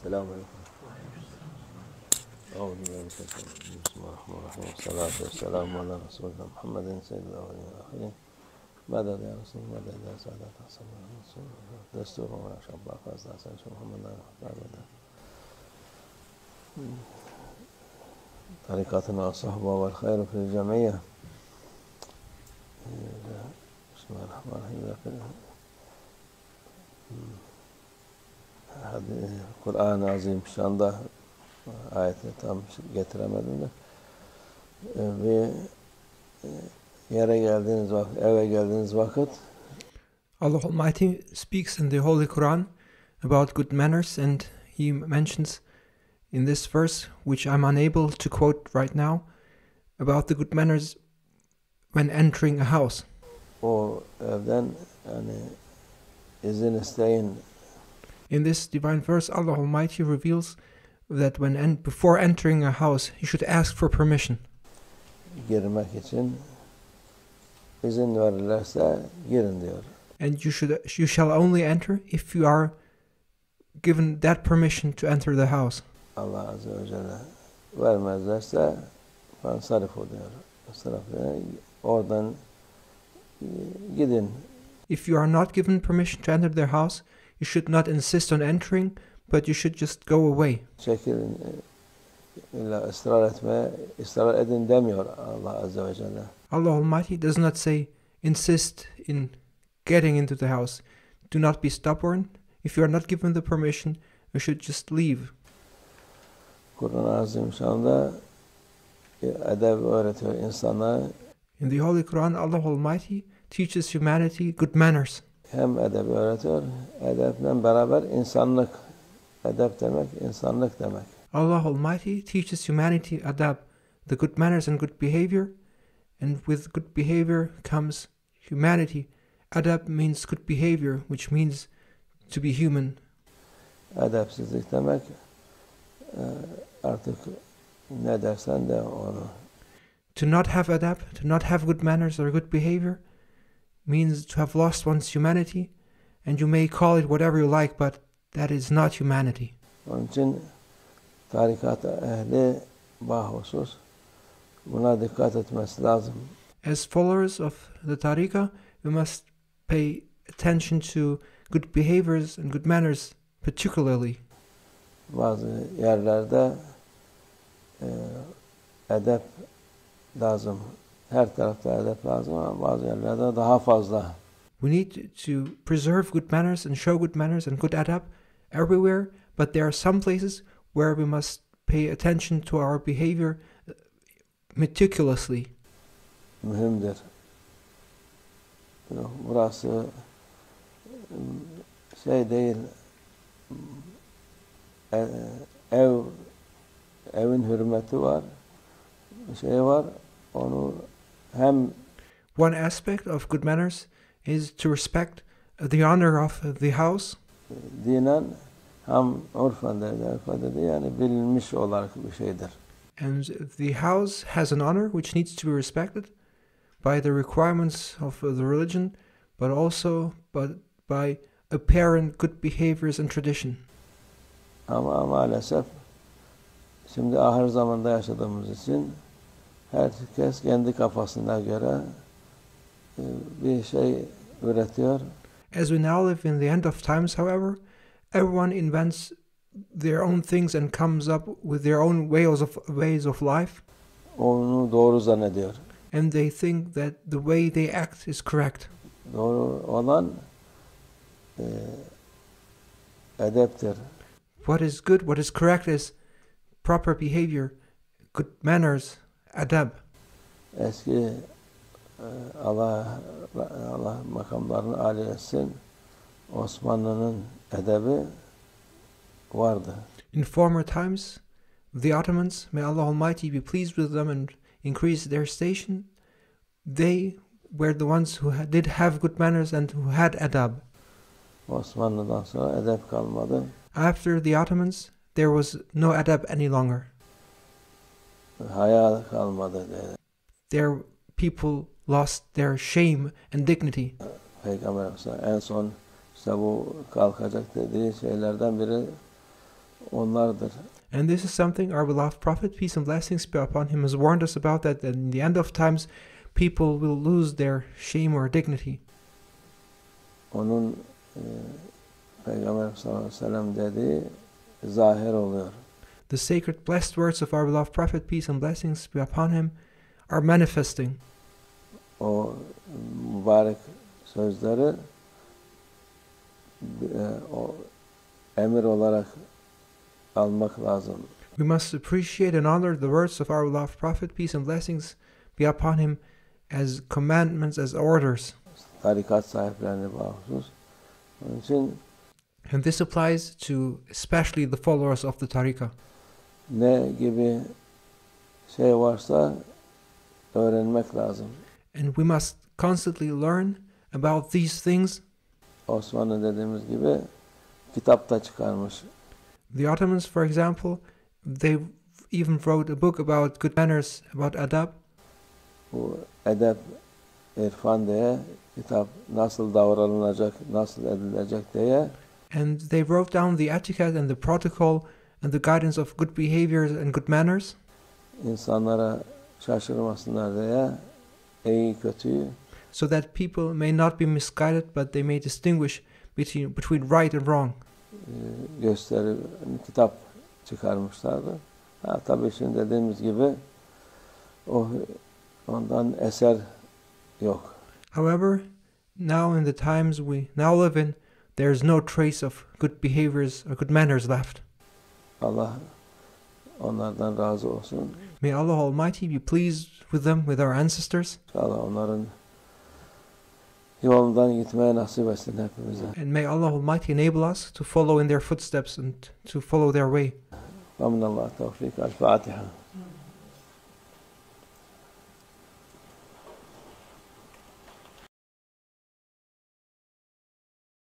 Selamun Aleyküm. Bismillahirrahmanirrahim. Salatu vesselamu ala Resulina Muhammedin seyyidil evvelin ve ahirin. Meded ya Resulü, meded ya Saadat Hasan ve Resul. Desturun ve şabba fazla Hasan şu Muhammed'den rahmede. Tarikatına sahba vel hayru fil cemiyye. Bismillahirrahmanirrahim. Kur'an-ı Azim şu anda ayeti tam getiremedim de ve eve geldiğiniz vakit Allah Almighty speaks in the Holy Quran about good manners, and He mentions in this verse, which I'm unable to quote right now, about the good manners when entering a house. O evden izin isteyin. In this divine verse, Allah Almighty reveals that before entering a house, you should ask for permission. Girmek için izin verirlerse girin diyor. And you shall only enter if you are given that permission to enter the house. Allah Azze ve Celle vermezlerse fansarifu diyor. Oradan gidin. If you are not given permission to enter their house, you should not insist on entering, but you should just go away. Çekilin, illa ısrar edin demiyor Allah Azze ve Celle. Allah Almighty does not say, insist in getting into the house. Do not be stubborn. If you are not given the permission, you should just leave. Kur'an-ı Azim şu anda edeb öğretiyor insanlara. In the Holy Quran, Allah Almighty teaches humanity good manners. Hem edeb öğretiyor, edeple beraber insanlık. Edeb demek, insanlık demek. Allah Almighty teaches humanity adab, the good manners and good behavior, and with good behavior comes humanity. Adab means good behavior, which means to be human. Edepsizlik demek artık ne dersen de onu. To not have adab, to not have good manners or good behavior, means to have lost one's humanity, and you may call it whatever you like, but that is not humanity. Onun için tarikat ehli bahusus buna dikkat etmesi lazım. As followers of the tariqah, we must pay attention to good behaviors and good manners particularly. Bazı yerlerde edep lazım. Her tarafta edep lazım ama bazı yerlerde daha fazla. We need to preserve good manners and show good manners and good adab everywhere, but there are some places where we must pay attention to our behavior meticulously. Mühimdir. Burası değil, evin hürmeti var, var, onu hem one aspect of good manners is to respect the honor of the house. Dinen hem urfen de yani bilinmiş olarak bir şeydir. And the house has an honor which needs to be respected by the requirements of the religion, but also by apparent good behaviors and tradition. Ama maalesef şimdi ahir zamanda yaşadığımız için herkes kendi kafasına göre bir şey üretiyor. As we now live in the end of times, however, everyone invents their own things and comes up with their own ways of life. Onu doğru zannediyor. And they think that the way they act is correct. Doğru olan edeptir. What is good, what is correct is proper behavior, good manners, adab. Eski Allah makamlarını âli etsin, Osmanlı'nın edebi vardı. In former times, the Ottomans, may Allah Almighty be pleased with them and increase their station, they were the ones who did have good manners and who had adab. Osmanlı'dan sonra edep kalmadı. After the Ottomans, there was no adab any longer. Haya kalmadı. Their people lost their shame and dignity. Peygamber en son işte bu kalkacak dediği şeylerden biri onlardır. And this is something our beloved Prophet, peace and blessings be upon him, has warned us about, that in the end of times people will lose their shame or dignity. Onun Peygamber sallallahu aleyhi ve sellem dediği zahir oluyor. The sacred blessed words of our beloved Prophet, peace and blessings be upon him, are manifesting. O mübarek sözleri o emir olarak almak lazım. We must appreciate and honor the words of our beloved Prophet, peace and blessings be upon him, as commandments, as orders. Tarikat sahiplerine bahsus. Onun için And this applies to especially the followers of the tariqah. ne gibi şey varsa öğrenmek lazım. And we must constantly learn about these things. Osmanlı dediğimiz gibi kitap da çıkarmış. The Ottomans, for example, they even wrote a book about good manners, about adab. Bu edep, irfan diye kitap, nasıl davranılacak, nasıl edilecek diye. And they wrote down the etiquette and the protocol and the guidance of good behaviors and good manners. İnsanlara şaşırmasınlar diye iyi kötüyü. So that people may not be misguided, but they may distinguish between right and wrong. Gösteri kitap çıkarmışlardı. Tabii şimdi dediğimiz gibi ondan eser yok. However, now in the times we now live in, there is no trace of good behaviors or good manners left. Allah onlardan razı olsun. May Allah Almighty be pleased with them, with our ancestors. İnşallah onların yolundan gitmeye nasip etsin hepimize. And may Allah Almighty enable us to follow in their footsteps and to follow their way. Amin Allah tevfik. El Fatiha.